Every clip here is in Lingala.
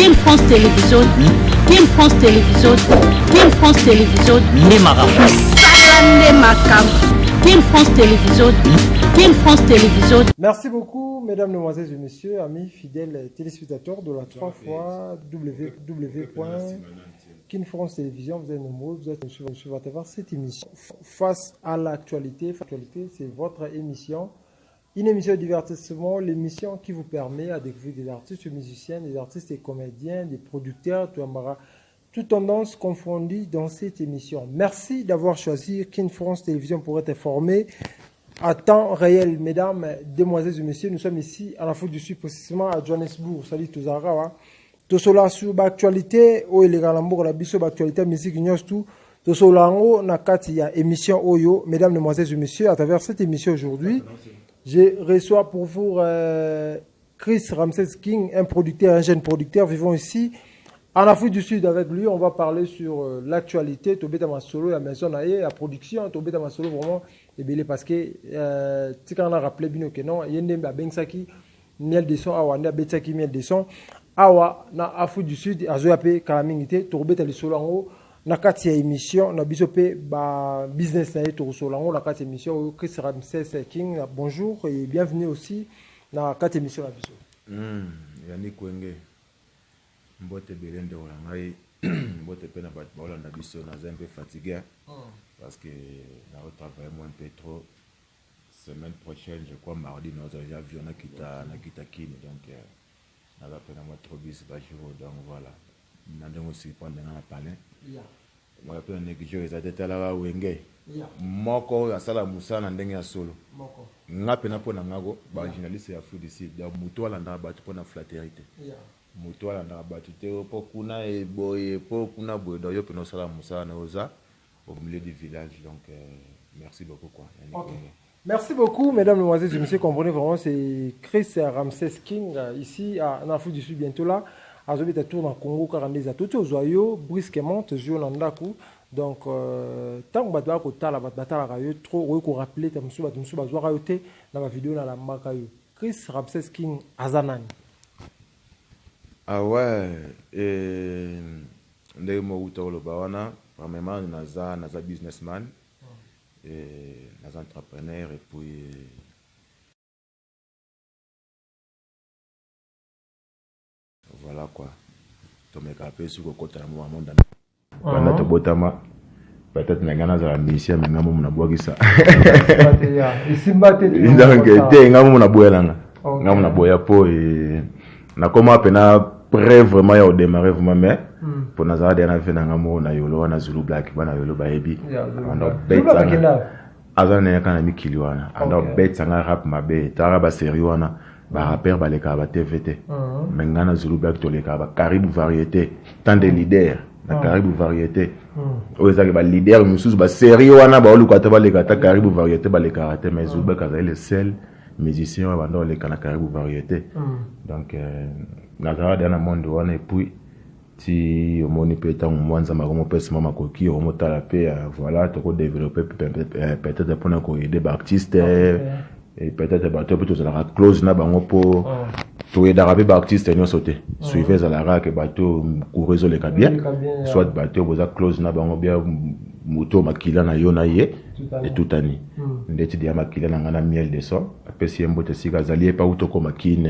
Team France Télévision. Team France Télévision. Team France Télévision. Team France Télévision. Team France Télévision. Merci beaucoup, mesdames, mesdemoiselles et messieurs, amis fidèles téléspectateurs de la 3 fois www.KinFrance Télévision. Vous êtes nombreux, vous êtes sur cette émission. Face à l'actualité, c'est votre émission. Une émission de divertissement, l'émission qui vous permet de découvrir des artistes musiciens, des artistes et comédiens, des producteurs, toutes tendances confondues dans cette émission. Merci d'avoir choisi KinFrance Télévision pour être informé à temps réel. Mesdames, demoiselles et messieurs, nous sommes ici à l'Afrique du Sud, précisément à Johannesburg. Salut tous Zara. Tout cela sur l'actualité, où il est galambour, la biso l'actualité, musique, news, tout. Tout cela en haut, il y a émission Oyo. Mesdames, demoiselles et messieurs, à travers cette émission aujourd'hui, je reçois pour vous Chris Ramsès King, un producteur, un jeune producteur vivant ici en Afrique du Sud. Avec lui, on va parler sur l'actualité. Tobeta Masolo, la maison, la production. Tobeta Masolo, vraiment, est belé parce que tu quand on a rappelé bien que non, il y a une bensaki, miel de son, awa, na betsaki miel de son, awa, na Afrique du Sud, azoyape, kalamingité, Tobeta le solo en haut. Na kati ya émission na biso pe ba business na yeto solango na kati émission Chris Ramsès King. Bonjour et bienvenue aussi na kati émission na biso. Yani kwenge mbote belende wala ngai mbote pe na ba na biso na un peu fatigué parce que na travailler moins un peu trop. Semaine prochaine je crois mardi nous avons avion na kita kini donc na va pe na moi trop bis ba jour donc voilà. Nandongo aussi prendre na palais. Moi pe négligé za tete la wenge. Moko asala musana ndenge ya solo. Moko. Ngape na pona ngago ba journaliste ya Afrique du Sud da muto ala nda batu pona flatérité. Muto ala nda batu te po kuna e boye po kuna boye do yo pena sala musana oza au milieu du village donc merci beaucoup quoi. Okay. Merci beaucoup mesdames, mesdemoiselles et messieurs, comprenez vraiment c'est Chris Ramsès King ici en Afrique du Sud bientôt là. Azobi ta tourne en Congo car on les a tout ozoyo brusquement toujours landaku donc tant que batwa ko tala batala rayo trop oui ko rappeler ta musu bazwa rayoté dans ma vidéo dans la makayo Chris Ramsès King azanani. Ah ouais ndé mo utolo bawana vraiment naza businessman et naza entrepreneur et puis voilà quoi. Tomeka pe su ko kota mo amonda. Bana to botama. Peut-être na ngana za mission mais ngamo muna bwagisa. Isimbate. Donc te ngamo muna boyelanga. Ngamo muna boya po et na koma pena prêt vraiment ya démarrer vraiment mais pour na za na fe na ngamo na yolo na Zulu Black bana yolo ba ebi. Ando betanga. Azana yakana mikiliwana. Ando betanga rap mabe tara ba seriwana. Ba rappeur ba leka ba TVT mengana Zulu Black to leka ba Caribou variété tant de leaders na Caribou variété oza ke ba leader mususu ba série wana ba oluka ta ba leka ta Caribou variété ba leka ta mais Zulu Black azali le seul musicien ba ndo leka na Caribou variété donc na za na monde wana et puis si omoni peta mwanza makomo pesa mama koki omota la paix voilà to ko développer peut-être pour na ko aider ba artiste et peut-être bateau plutôt à la close na bango po to et d'arabe ba artiste no sauter suivez à la raque bateau courezo le bien soit bateau boza close na bango bien moto makila na yo na ye et tout ani ndeti dia makila na ngana miel de son après si mbote sika zalié pas auto comme makine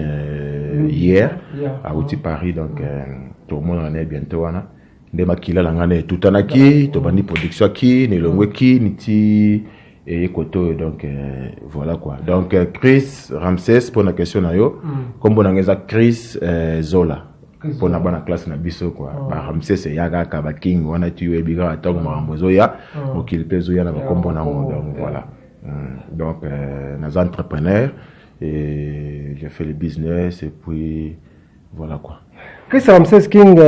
hier à outi Paris donc tout le monde en est bientôt wana de makila na ngana tout anaki to bandi production ki ne longwe ki niti et koto donc voilà quoi donc Chris Ramsès pour la question na yo comme on a Chris Zola pour na bana classe na biso quoi ba Ramsès yaga ka ba king wana tu e biga atong mambozo ya okil pezo ya na ba kombo na donc voilà donc nas entrepreneur et j'ai fait le business et puis voilà quoi. Chris Ramsès King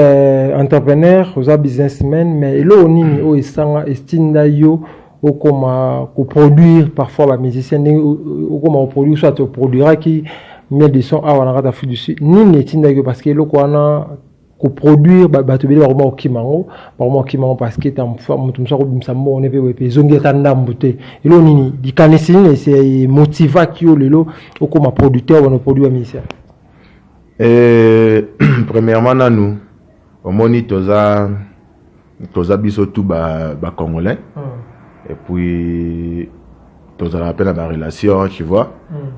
entrepreneur ou businessman mais lo nini o isanga estinda yo ou comment produire parfois la musicienne ou comment produire soit produira qui miel de son à la Afrique du Sud ni netinda parce que le quoi ko produire ba to bele vraiment kimango parce que tam mutum sa ko bimsambo on est pe zongi tanda mbute ilo nini di kanesini c'est motiva ki o lelo ou comment producteur ou no produire musicien. premièrement nanu omoni toza biso tout ba congolais et puis toza la peine la relation tu vois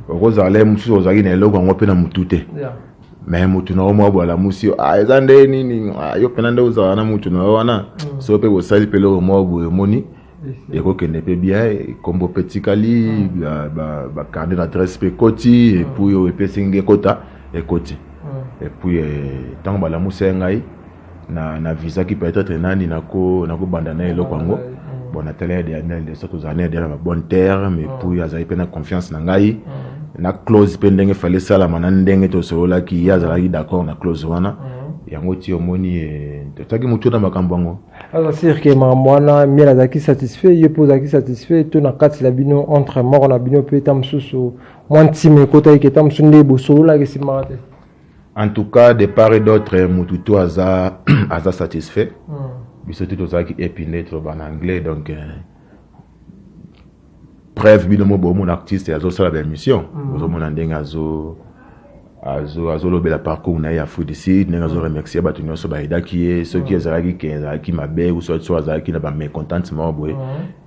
ozala musu ozaki na eloko ngo pe na mutute mais mutu na omo bola musi ezande nini yo pena ndo ozala na mutu na wana so pe bosali pe lo mo boye moni et que ne peut bien comme petit kali ba carte d'adresse pe koti et puis o pe singe kota et koti et puis tant bala musi ngai na visa qui peut être nani nako bandana eloko ngo bon atelier de anel de surtout anel de la bonne terre mais puis azaï pe na confiance na ngai na clause pe ndenge fallait ça la manana ndenge to solola ki yazala d'accord na clause wana yango ti omoni totaki mutu na makambo ngo alors c'est que mamwana miela zaki satisfait ye posa ki satisfait to na kati la bino entre mort na bino pe tamsusu mwantime kota iketa msunde bosolola ke simate. En tout cas, de part et d'autre, Mututu a satisfait. Biso tout ça qui est piné trop en anglais, donc bref, binomo bo mon artiste azo sala ba émission. Bozo mon ndenga azo lobe la parcours na ya food ici, ndenga azo remercier ba tunyo so ba idaki ceux qui ezalaki qui mabe ou soit azalaki na ba mécontentement boy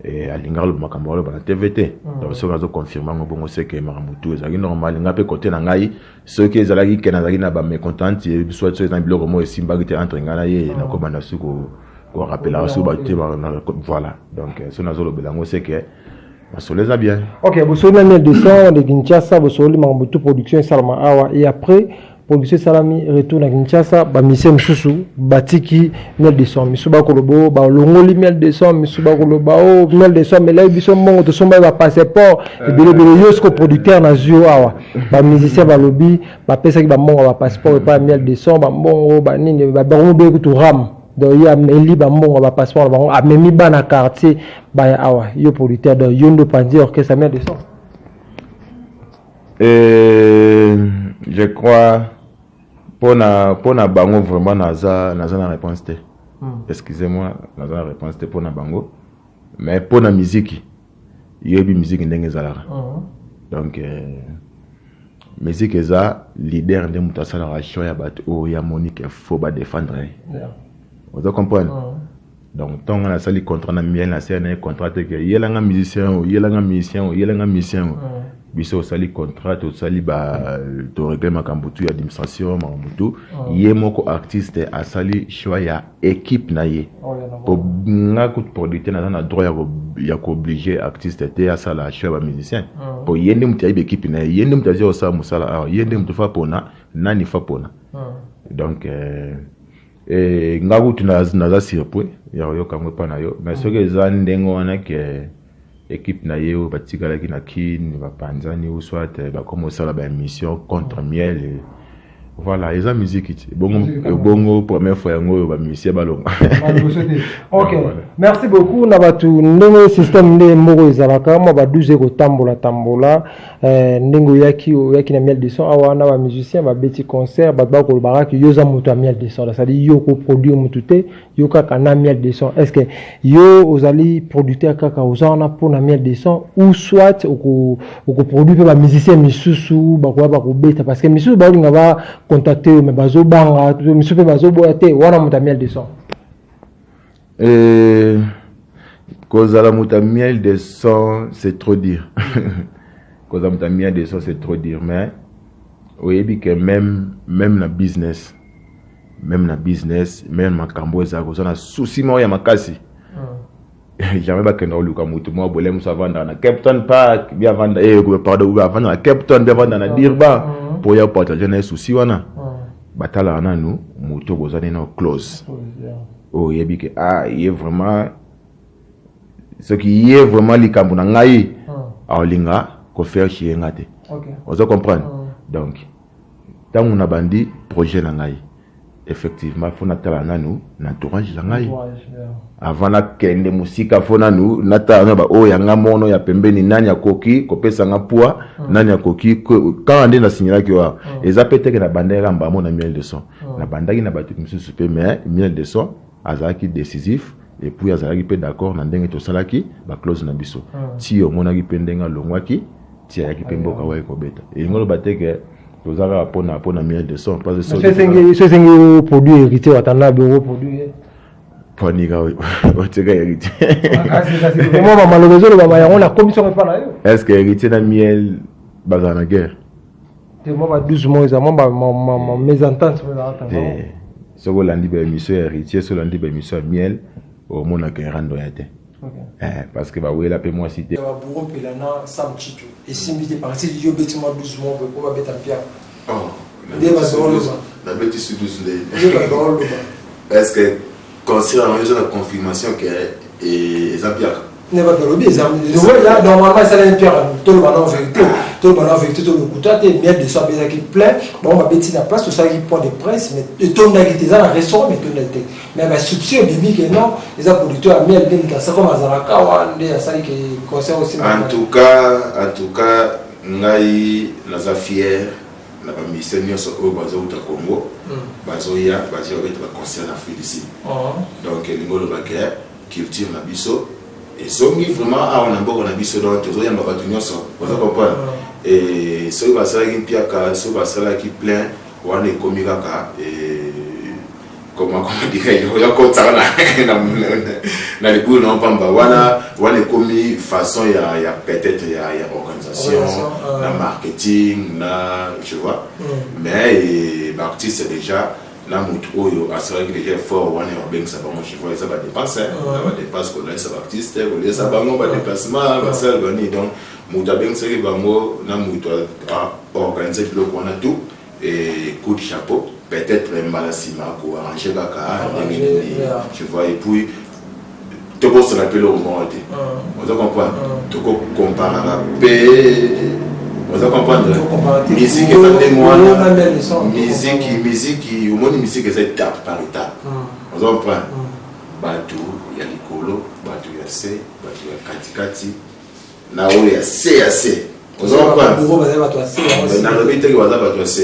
et alinga lo makambo lo ba TVT. Donc so azo confirmer ngo bongo c'est que Mututu ezalaki normal nga pe côté na ngai ceux qui ezalaki ke na zalaki na ba mécontente soit dans biloko mo esimba ki entre ngana ye na komanda suko ko rappela so ba voilà. Donc so nazo lobe la ngo c'est que Basoleza bien. Ok, vous savez, le 200 de Kinshasa, vous savez, Mambutu production Salama Awa. Et après, production Salami retourne à Kinshasa, Bamisem Choussou, Batiki, 1200. Misuba Kolobo, Longoli 1200, Misuba Kolobo, 1200, mais là, ils sont bons, ils sont bons, passeport, et bien, les Yosko producteurs, Nazio Awa. Musicien, Balobi, Pesa qui va bon, passeport, et pas 1200, bon, Banine, Baron tout Ram. Donc il y a Meli Bambo va passeport Bambo a même ba na quartier ba awa yo producteur de Yondo Pandi orchestre met de son. Je crois pour na bango vraiment naza na réponse te. Excusez-moi, naza na réponse te pour na bango. Mais pour na musique yebi musique ndenge zalaka. Donc musique eza leader de mutasala ration ya bato o ya Monique faut ba défendre. Vous comprenez? Donc, tant qu'on a sali contrat na miel na scène contrat que yelanga musicien, biso sali contrat to sali ba to règlement kambutu ya administration mambutu yemoko artiste a sali choix ya équipe na ye pour nga ko producteur na droit ya ko obliger artiste te a sala choix ba musicien pour yende mutia équipe na yende mutia o sa musala yende mutufa pona nani fa pona donc ngaku tunaza surpris ya yo kamwe pa na yo mais ce que za ndengo wana ke équipe na yo batikala ki na kin ba panzani ou soit ba comme ça la ba émission contre miel voilà eza musique bongo première fois ngo ba musicien balonga. OK, merci beaucoup na batu ndenge système nde moko ezalaka mo ba 12 ko tambola ndengo yaki na miel de son awa na ba musicien ba beti concert ba ko baraki yoza mutu miel de son ça dit yo ko produire mutu te yo kaka na miel de son est-ce que yo ozali producteur kaka ozana pour na miel de son ou soit ko produire ba musicien misusu ba ko beta parce que misusu ba linga ba contacter mais bazo banga misusu pe bazo boate wana mutu miel de son kozala mutu miel de son c'est trop dire. Kozala mutu miel de son c'est trop dire mais oyebi que même na business même makambo eza kozana souci mo ya makasi jamais ba kenda oluka mutu mo bolé musa vanda na Captain Park bien vanda pardon vanda na Captain bien vanda na Dirba pour ya partager na souci wana batala na nous mutu kozana na close oyebi que il est vraiment ce qui est vraiment likambo na ngai alinga ko faire chier ngate. OK, vous comprenez? Donc tant on a bandi projet na ngai effectivement faut natala nanu na entourage la ngai avant la kende musika faut nanu natala ba o ya ngamono ya pembeni nani akoki ko pesa nga poa nani akoki quand ande na signala ki wa eza peut-être na bandera mbamo na miel de son na bandaki na batu mususu pe mais miel de son azaki décisif et puis azaki pe d'accord na ndenge to salaki ba close na biso ti o monaki pe ndenga longwaki ti ayaki pe mboka wa ko beta et ngolo bateke Vous avez pour na miel de son parce que c'est un produit hérité watana bureau produit pour niga oteka hérité. C'est moi malheureusement le baba on a commission pas là. Est-ce que hérité na miel bazana guerre? C'est moi 12 mois ça ma mésentente sur la attente. Ce que l'andi ba émission héritier sur l'andi ba émission miel au mona que rando yate. Parce que oui la paie moi cité. Va bureau pelana sam chicho et simbi de partir yo bêtement 12 mois pour pas bêta pierre. Oh. La bêtise sur 12 est-ce que considérant la confirmation que les empires ne va pas le bien là normalement ça est pierre tout le ballon vérité tout le couteau et bien de ça bien qui plein bon va bêtise la place tout ça qui prend des presse mais tout le monde dans restaurant mais tout le monde mais ma substitut bibi que non les producteurs à miel bien ça comme azaraka ou des ça qui concerne aussi en tout cas ngai naza fier na ba ministère nyonso oyo bazouta Congo bazoya bazobeta ba concert en Afrique ici donc lingolo bakaya culture na biso ezongi vraiment a na mboko na biso donc tozoyamba bato nyonso oza comprendre et soki basalaki mpiaka soki basalaki plein wana ekomi kaka comment dire ya kotaka na likulu na pamba wana ekomi façon ya peut-être ya organisation na marketing na tu vois mais l'artiste déjà la mutu oyo asalaki déjà fort wana babengisa bango tu vois eza badepense badepense kolesa baartiste kolesa bango badéplacement basala bani donc mutu abengisaki bango na mutu organise biloko wana tout et coup de chapeau peut-être mbala sima ko arranger kaka tu vois et puis tout le monde se rappelle au moment où on comprend tout comparer on comprend musique est moi musique au monde musique c'est étape par étape on comprend batu ya likolo batu ya se batu ya katikati na o ya se on comprend na le but que on va batu ya se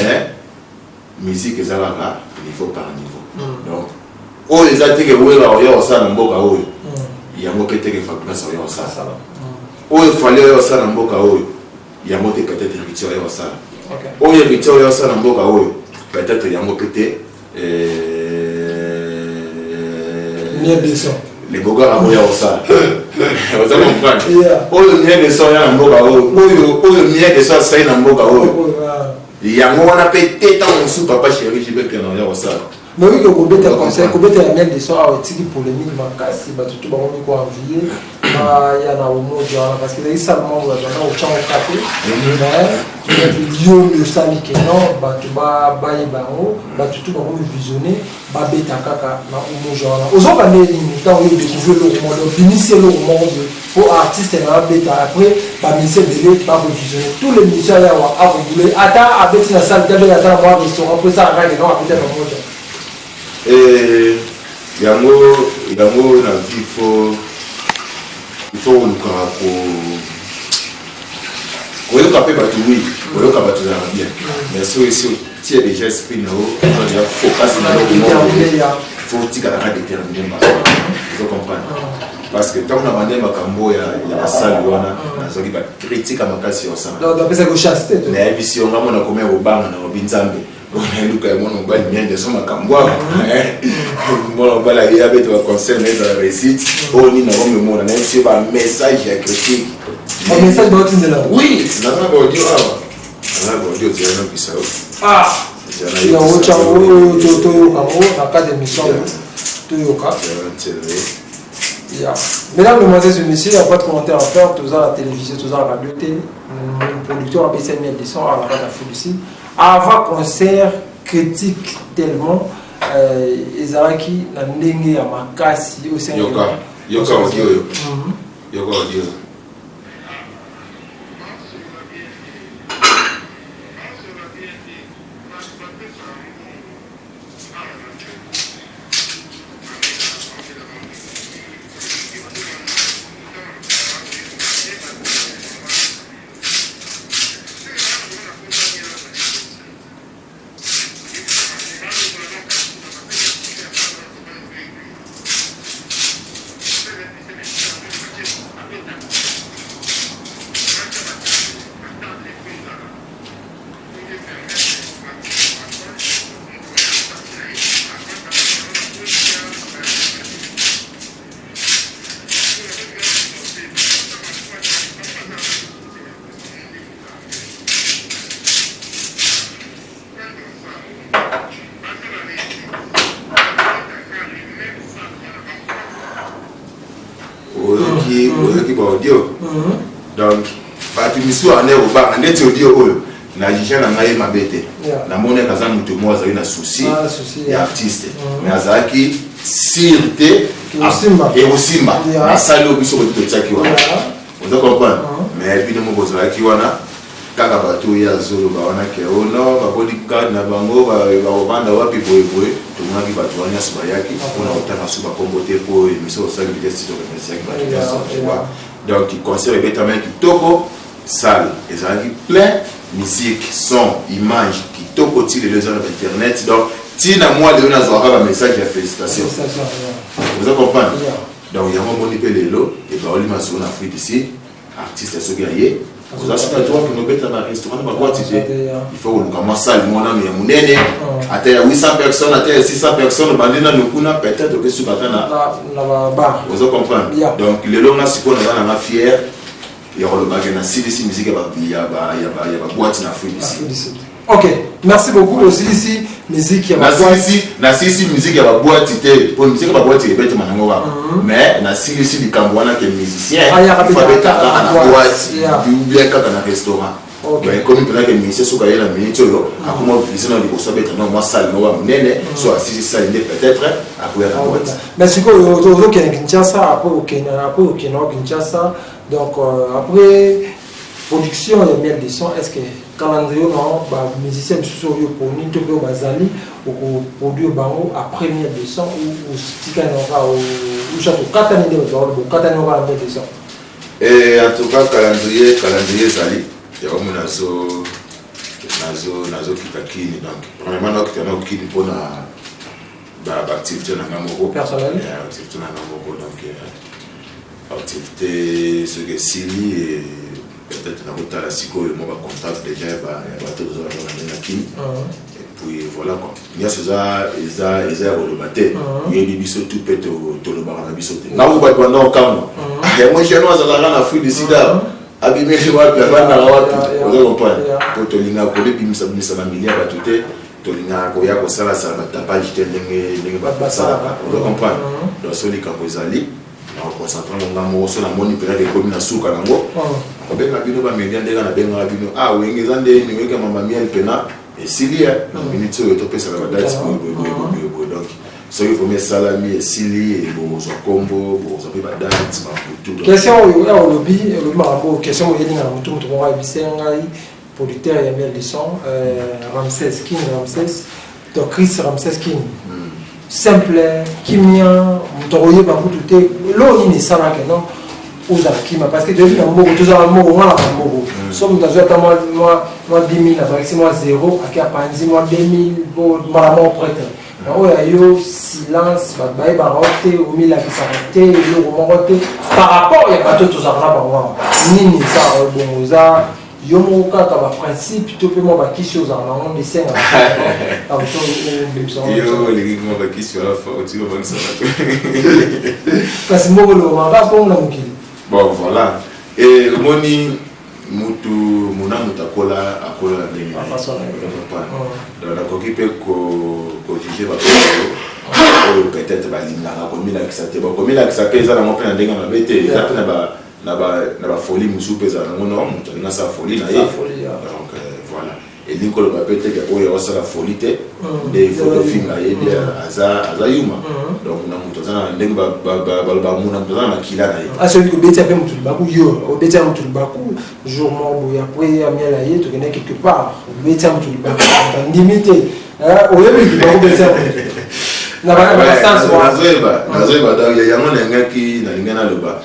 mais musique ezalaka niveau par niveau donc oyo eza teke wela oyo osala na mboka oyo yango pe teke fabrice oyo osala oyo fale oyo osala na mboka oyo yango te peut-être héritier oyo osala oyo héritier oyo osala na mboka oyo peut-être yango pe te les bogara oyo osala oza comprendre oyo mie de so ya na mboka oyo mie de so asali na mboka oyo yango wana pe teta mosu papa chéri jibe pena ya osala mais oui que kobeta conseil kobeta ya miel de so a etiki polémique makasi bato tout bango miko envier ya na umoja wana parce que les salmons wa bana au chango kape mais lion de sali que non bato ba ye bango bato tout bango visionner ba beta kaka na umoja wana ozoka ne ni temps yo découvrir le monde initier le monde pour artiste na beta après ba ministère de l'autre ba visionner tous les musiciens là wa a voulu ata abeti na salle de ata moi restaurant pour ça ra non abeti na umoja yango na vie il faut oluka koyoka mpe bato oui koyoka bato ezalaka bien mais soki tie déjà esprit na o oza focus na eloko faut tikalaka déterminer maso comprendre parce que ntango na bande makambo ya basali wana nazwaki bakritika makasi yosala nayebisi yo nga mona komi ya kobanga na lobi nzambe luka ya mwana mobali mien de so makambo wana mwana mobali ayabete baconseil na ezala réussite oyo nini nakomemona nayebisi yo bamessage ya critique message baotindela oui nazana baaudio awa nazana baaudio tiyana bisa yango cango oyo toyokango na cadre émission toyoka mesdames, mesdemoiselles et messieurs, il n'y a pas de commentaire à faire. Tout ça à la télévision, tout ça à la radio. Mon producteur a baissé miel de son à la radio ici. Avant concert, critique tellement. Ezaraki na ndenge ya makasi au sein de Yoka audio. Yoka audio. qui audio. Donc, pas de mission en air au bar, on est audio. Na jija na ngai mabete na mona kaza mutu mo azali na souci ya artiste mais azaki sirte et osimba na salo biso ko tsaki wana vous comprenez mais bino mo bozalaki wana kaka bato ya zolo ba wana ke ono ba body card na bango ba banda wapi boye to mona ki bato wana subayaki ona otaka suba kombote po miso osali bitesi to merci bato donc il concert betamaki kitoko salle ezalaki plein musique, son, image, qui toque au-dessus des réseaux internet. Donc, si moi, je vais un message de félicitations. Vous comprenez? Donc, il y a un bon peu de l'eau, et bien, on m'a sur l'Afrique ici, artiste est guerrier. Vous avez un tour qui nous met dans un restaurant, il faut que nous commençons à mon ami à mon aîné. À 800 personnes, à 600 personnes, peut-être que ce matin, vous comprenez? Donc, les longs, c'est qu'on est fier. Il y a le CDC musique, il y a boîte na Afrique ici. Ok, merci beaucoup aussi ici musique. Na CDC musique, il y a boîte pour musique, il y a boîte qui est bête manangoa. Mais na CDC du Cambouana qui est musicien, il faut être à la boîte, ou bien quand on a un restaurant. Mais comme il y a des musiciens qui sont là, minute à comment viser dans les bourses bêtes, non moi ça non nene, soit CDC ça peut-être à courir la boîte. Merci beaucoup. Au Kinshasa, après au Kinshasa. Donc, après production de miel de son, est-ce que calendrier, les musiciens sont pour nous, ou produire après miel de son, ou ou château 4 années de son. Et en tout cas, calendrier, Zali, il y a un nazo kitakini. Donc, premièrement, nous avons une pour l'activité personnelle. Activité donc, activité, ce que Sili et peut-être dans votre Talassico, le mot contact déjà, il y a bateau de et puis voilà quoi. Il y a ça, ils ont le matin, il y a des bisous tout peut tout le bar à bisous. Là où va pendant au camp, et moi j'ai noir à la rana fouille de sida, abîmé chez moi, la bande à la wapi, vous comprenez? Pour te linga coller, puis ça m'a mis à battuter. Tolinga koya ko sala ça va taper jeter ndenge ba sala vous comprenez? Donc sur les campozali on concentre mon sur la moni période de commune suka nango on benga bino ba media ndega na benga bino wengeza nde ni weka mama miel pena et silia na minute to pesa la date donc so il faut mettre salami et sili et bon so combo bon so ba date ba tout question au lobby le marambo question au yelinga mutu mutu wa bisenga producteur et miel de son Ramsès King Ramsès donc Chris Ramsès King simple kimia mutoroye ba mututé lo ni sana que non uza kima parce que depuis un mot tous un mot on a un mot somme dans un moi 10 000 avec moi 0 à panzi moi 2000 bon maman prêtre yo silence ba roté au milieu qui s'arrêter le roté par rapport il y a pas tout ça là nini ça bon uza yomo kaka ba principe to pe mo ba kisho za na on dessin yo les gars ba kisho la fa tu vas ça parce que mo lo ma ba bon na mukili bon voilà et moni mutu mona mutakola akola ndenge dans la coquille ko juger ba peut-être ba linga ko mila ki sa te ba ko mila ki sa pesa na mo pe na ndenge na bete za pe na ba folie musu pesa na non mutu na sa folie na ye donc voilà et l'incolo ba peut-être que oyo osala folie te des photos film na ye bien aza yuma donc na mutu za ndenge ba muna mutu na kila na ye celui que beti ape mutu ba ku yo o beti mutu ba ku jour mo boya après amia la ye to kena quelque part beti mutu ba ku limité o yebi ba ku beti na ba sens wa nazoeba da ya mona ngaki na lingana loba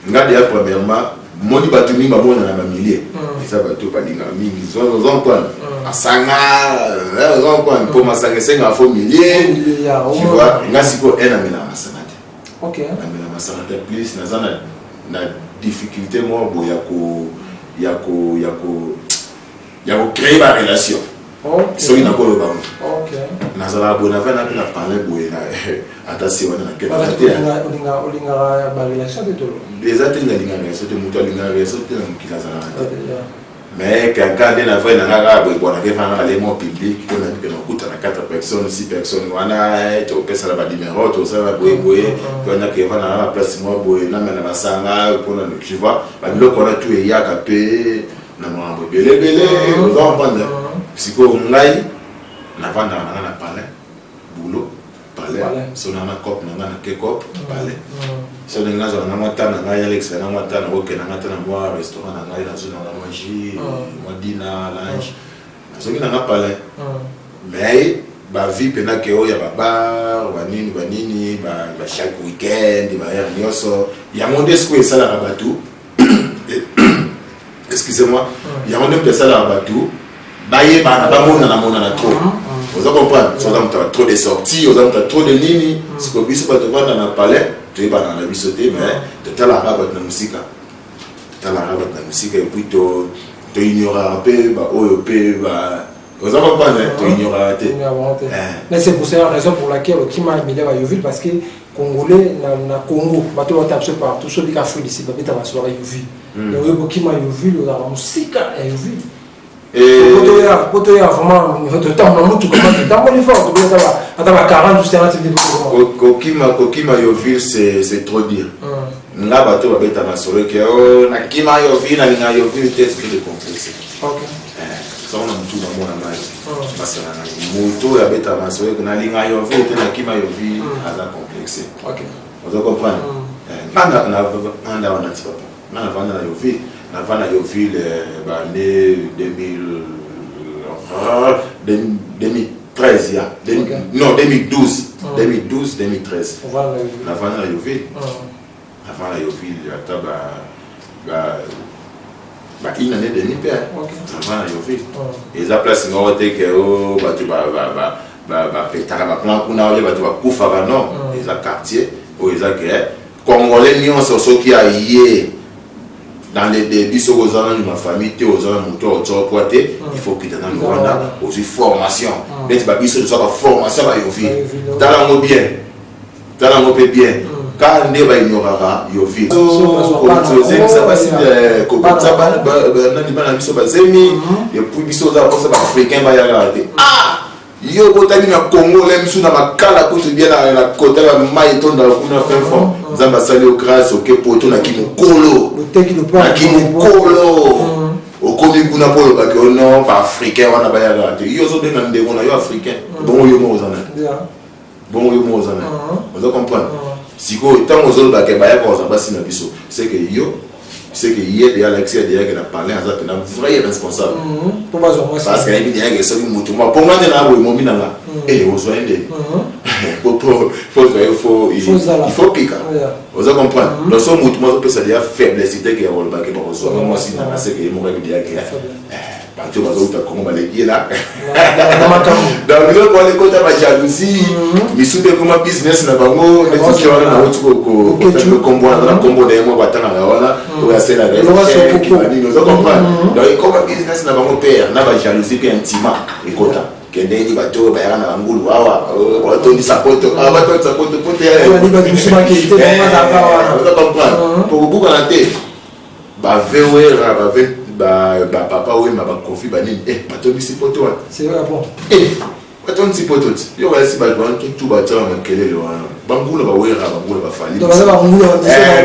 ngadi ya premièrement moni batumi ba mona na milliers et ça bato ba linga mingi zon quoi asanga zon quoi pour masanga senga fo milliers tu vois ngasi ko ena mena masanga OK na masanga plus na difficulté mo bo ya ko créer la relation so ina ko lo ba OK na zala bona vena na parler boye na atasi wana na kena olinga ba relation de tolo les atenga linga relation de mutu linga relation de mukila zala Mais quelqu'un n'a fait un arabe, il a fait un élément public, on a dit que nous coûtons 4 personnes, 6 personnes, on a été au Pessa la numéro, tout ça, on a fait un place, moi, on a mis la sanga, tu vois, on a tout et yakapé, on a belé, on va prendre. Si on a pas parlé, boulot, parler, si on a un cop, on a un cop, parler. Si on a un matin, on a un Alex, on a un matin, on a un restaurant, on a un manger, on a dîner, lunch. Si on a un parler. Mais, la vie, il y a un bar, chaque week-end, il y a un monde qui est ça à Rabatou. Excusez-moi, il y a un monde qui est ça à Rabatou. Il y a un monde qui est trop. Vous comprenez? Si vous avez trop de sorties, vous avez trop de nini, si vous avez pas dans le palais, tu es pas dans la vie sautée, mais tu as la rabat dans la musique. Tu as la rabat dans la musique et puis tu ignores un peu, vous avez compris? Tu ignores un peu. Mais c'est pour cette raison pour laquelle le Kima est à Yoville, parce que les Congolais, dans le Congo, ils ont tapé partout, ceux qui ont fait ici, ils ont fait Yoville. Le Kima est à Yoville, ils ont la musique à Yoville. Et quand il y a vraiment de temps, on a tout comment tu as fort, tu as 40 ou 50 minutes. Kokima Yoville, c'est trop dire. Là, bateau va être à solo que oh, na Kima Yoville, na Yoville, c'est de complexe. OK. Ça on a tout dans mon amage. Parce que na moto ya beta na solo que na linga Yoville, na Kima Yoville, à la complexe. OK. Vous comprenez? On a vendre la Yoville. Avant la Yoville, l'année 2013, non 2012, 2013. Avant la Yoville, il y a une année de mi-père. Avant la Yoville. Et ça place une autre que ils ont quartier, ils ont Congolais, ils ont ceux qui a dans les débuts, aux gens de ma famille, aux gens de mon tour, il faut que tu aies dans le Rwanda aussi formation. Mais tu vas dire que tu as formation à Yovi. Dans la mot bien. Dans la mot bien. Quand on est ignorera, Yovi. Ça va si et puis biso za ko sa africain ba ya garder. Ah! Yo botami na Congo lem sou na makala ko te bien na côté la mai ton dans kuna fin fond. Zamba sali au grâce au kepoto na kimokolo. Na kimokolo. Au komi kuna polo ba que non pas africain wana ba ya garder. Yo zo benga ndeko na yo africain. Bon yo mo zana. Bon yo mo zana. Vous comprenez? Si ko tant aux autres ba ke ba ya ko zamba si na biso. C'est que yo c'est que hier déjà Alexis a déjà parlé à ça que un vrai responsable parce qu'il y a des gens qui sont pour moi et aux soins il faut piquer vous comprenez nous sommes mutuellement peut ça déjà faiblesse que on va que moi aussi dans ce que moi déjà que tu vas autre comment les dire là dans le quoi les côtés ma jalousie mais sous des comment business na bango mais tu vois na autre ko combo na combo de moi batana là voilà ou à cela là qui va dire nous comprendre donc comment business na bango père na ba jalousie puis intima et kota kendeni bato ba yana na ngulu wawa bato ni sapoto bato sapoto pote ya ni ba kusuma ki te na comprendre pour beaucoup na te ba vewe ba ve papa oui ma confi banini bato bisi poto c'est vrai bon bato nsi poto yo ba si ba ban tout ba tsama makelele wana bangula ba wera bangula ba fali to ba ngulu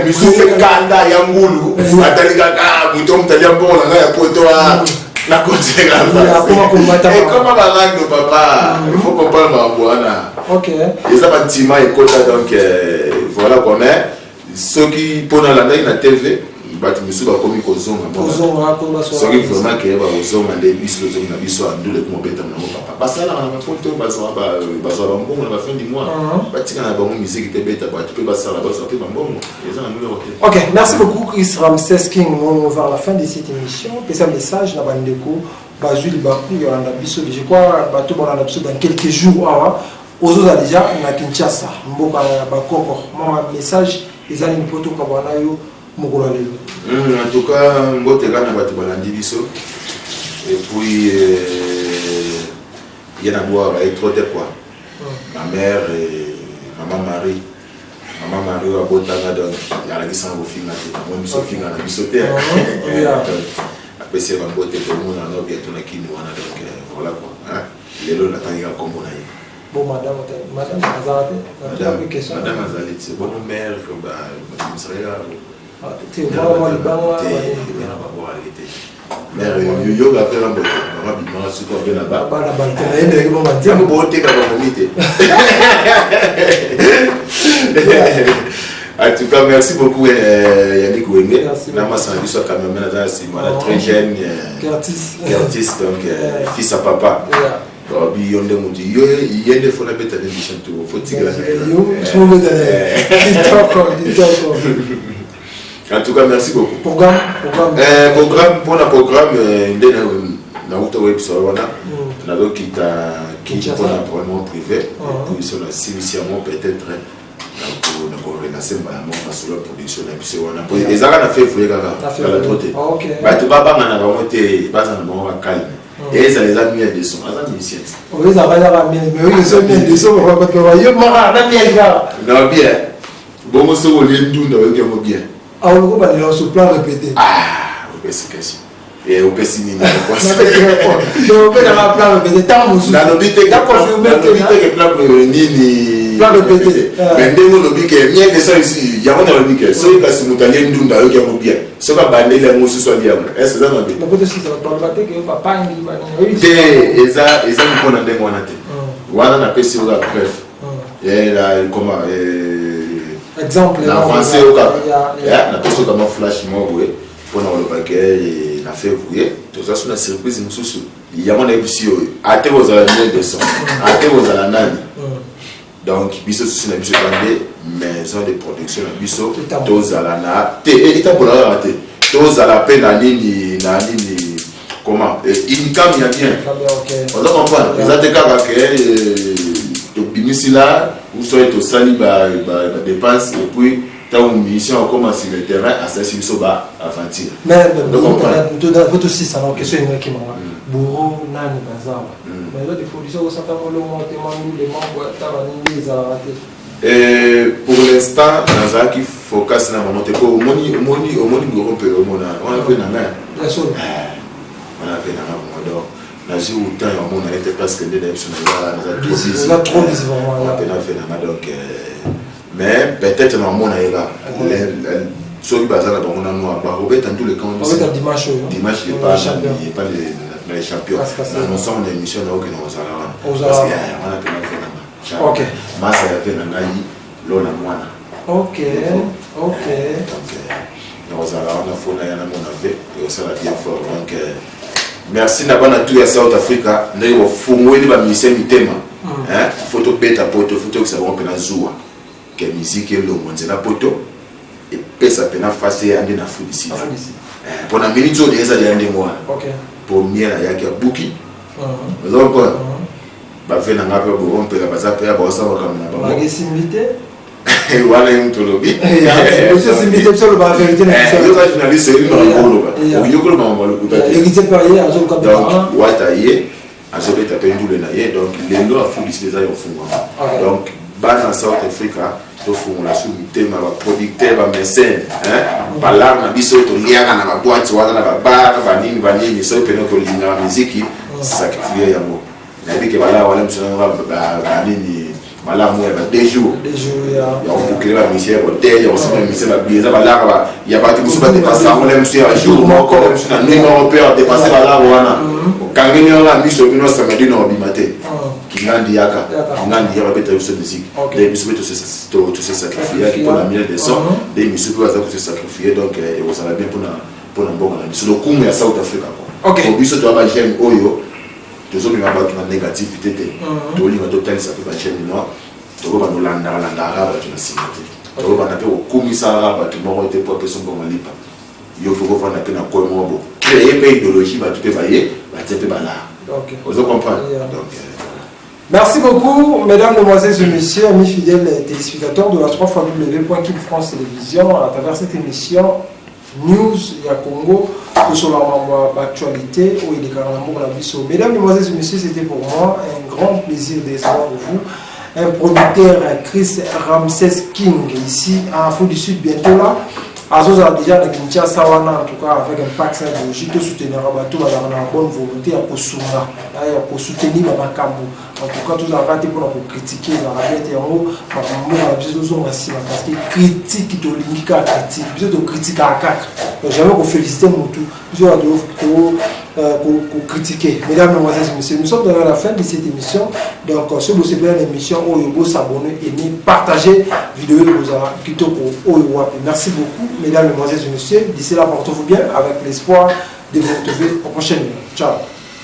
misu kanda ya ngulu atalika ka muto mtalia mbona na ya poto na côté là comment ba rando papa il faut comprendre ma bwana OK et ça ba tima et kota donc voilà comment ceux qui pendant la na TV batu misu ba komi kozonga soki vraiment ke ba kozonga de biso kozonga biso andule ko beta na papa basala na photo bazo ba mbongo na fin du mois batika na bango musique te beta ba tu peux basala bazo pe mbongo eza na numéro te. OK, merci beaucoup Chris Ramses King. On va vers la fin de cette émission. Pesa message na bandeko bazuli baku ya na biso je crois bato bona na biso dans quelques jours aux autres déjà na Kinshasa mboka ba koko mon message ezali ni poto ka bana yo. En tout cas, et puis il y a à boire avec trop de quoi. Ma mère et maman Marie a beau temps donc il y a la qui s'en va finir moi me suis fini à la bisoter baisser ma boîte pour le monde en bientôt na kini wana donc voilà quoi hein les lots l'attendent comme on a eu bon madame Azalate question madame Azalate c'est bonne mère comme bah c'est là tu vois moi le banc mère yo ga faire un peu rapidement sur quoi bien là-bas la balcon et bon tiens mon beauté comme comité en tout cas, merci beaucoup Yannick Wenge. Nama Sandy soit quand même très jeune. Curtis, donc fils à papa. Il y a des fois la bête à l'émission tout. Faut-il que en tout cas, merci beaucoup. Programme pour le programme, na auto web sur wana na do kita qui pour un programme privé pour sur la initialement peut-être donc on a semba na sur la production na biso wana pour ezaka na fait fouiller kaka la trotte ba to ba banga na ba moté ba za na ba calme et ça les a mis de son azan initiative oui ça va la bien mais oui ça bien de son on va pas voir yo mara na bien gars na bien bon mo so le ndunda yo ke mo bien ah on va aller sur plan répété ah c'est question et au pessimini quoi je vais dans la plan répété tant vous na lobité que plan nini plan répété mais ndemo lobike bien que ça ici ya on a lobike so ka simutalie ndunda yo ke mo bien so ka bandele mo so bien est-ce que ça va bien na côté si ça va pas que papa ngi ba ni eza ko na ndemo wana te wana na pesi yo ka bref et là comment exemple l'avancée au cap na pesi comme flash mo ouais pour le paquet na fait vouer tout ça sur la surprise mususu il y a mon émission à te aux ala de son à te aux ala nani donc biso sur la biso bandé maison de production na biso tous ala na te et ta pour la rater tous ala peine na nini comment il cam y a bien on doit comprendre les attaques que to binisi là ou soit to sali ba dépense et puis une mission commence sur le terrain à ça sur soba aventure mais tout aussi ça donc question qui m'a bourreau nani bazar mais là des productions ça t'a le monter les membres tabani za raté pour l'instant dans qui focus na monter ko moni bourreau peut on a fait na main bien sûr on a fait na donc na jour où temps on a été presque des émissions là trop visible on a fait na donc mais peut-être dans mon aïga ceux qui basent là dans mon amour bah Robert dans tous les camps dimanche il n'est pas les champions nous sommes une émission là où nous allons parce qu'il y a on a fait là ok mais ça fait dans l'aïe l'on a moins ok donc nous allons on a fait là on a fait et ça va bien fort donc merci d'abord à tout à South Africa nous fumons les bamisem itema hein photo beta photo que ça va on peut na zoua que musique et l'homme on la poto et pesa pena face ande na foot ici pour la minute on est ça ande moi pour mieux la yaki buki donc ba fait na ngape bo on peut la basa pe ba ça va comme na ba similité et voilà un tolobi monsieur similité sur le ba vérité yo ka journaliste c'est une bolo ba yo ko ba mo lo il était payé à zone comme donc wataye azobe taper ndule na ye donc les lois foot ici les ayo font donc bana South Africa to fungula sur thème ba producteur ba mécène hein balar na biso to liaka na ba boîte wana na ba bar ba nini so peno ko linga musique sacrifier yango na bike bala wala msana ba nini bala mo ba deux jours ya on peut créer la musique hôtel ya aussi la musique ba bieza bala ba ya ba ti busuba dépasser on aime sur un jour moko na nuit européen dépasser bala wana kangeni la miso bino samedi na obimate ngandi yaka beta sur musique des musiques tout se sacrifier qui pour la miel des sons des musiques qui vont se sacrifier donc et ça va bien pour un bon sur le coup ya South Africa quoi ok biso to ba j'aime oyo tous autres ba na négativité to linga total ça fait ba j'aime non to ba no landa raba tu na simate to ba na pe o kumisa raba tu mo te pour personne comme lipa yo faut voir na pe na ko mo bo créer pe idéologie ba tout pe ba ye ba te pe ba là ok vous comprenez donc merci beaucoup, mesdames, mesdemoiselles et messieurs, amis fidèles téléspectateurs de la 3xW.King France Télévision, à travers cette émission News ya Congo, sur la actualité, où il est carrément la biseau. Mesdames, mesdemoiselles et messieurs, c'était pour moi un grand plaisir d'être avec vous. Un producteur, Chris Ramsès King, ici à Afrique du Sud, bientôt là. Azosa déjà dans Kinshasa en tout cas avec un pacte symbolique pour soutenir Rabato dans la bonne volonté pour soutenir Makambo. En tout cas, tous arrêtés pour critiquer la radio et en haut, parce que critique qui te limite à critique, plus de critique à quatre. J'aimerais qu'on félicite mon tout, plus de critiquer. Mesdames, mesdemoiselles et messieurs, nous sommes dans la fin de cette émission. Donc, si vous avez une émission, vous s'abonner, aimer, partager la vidéo, merci beaucoup, mesdames, mesdemoiselles et messieurs. D'ici là, portez-vous bien avec l'espoir de vous retrouver au prochain numéro. Ciao.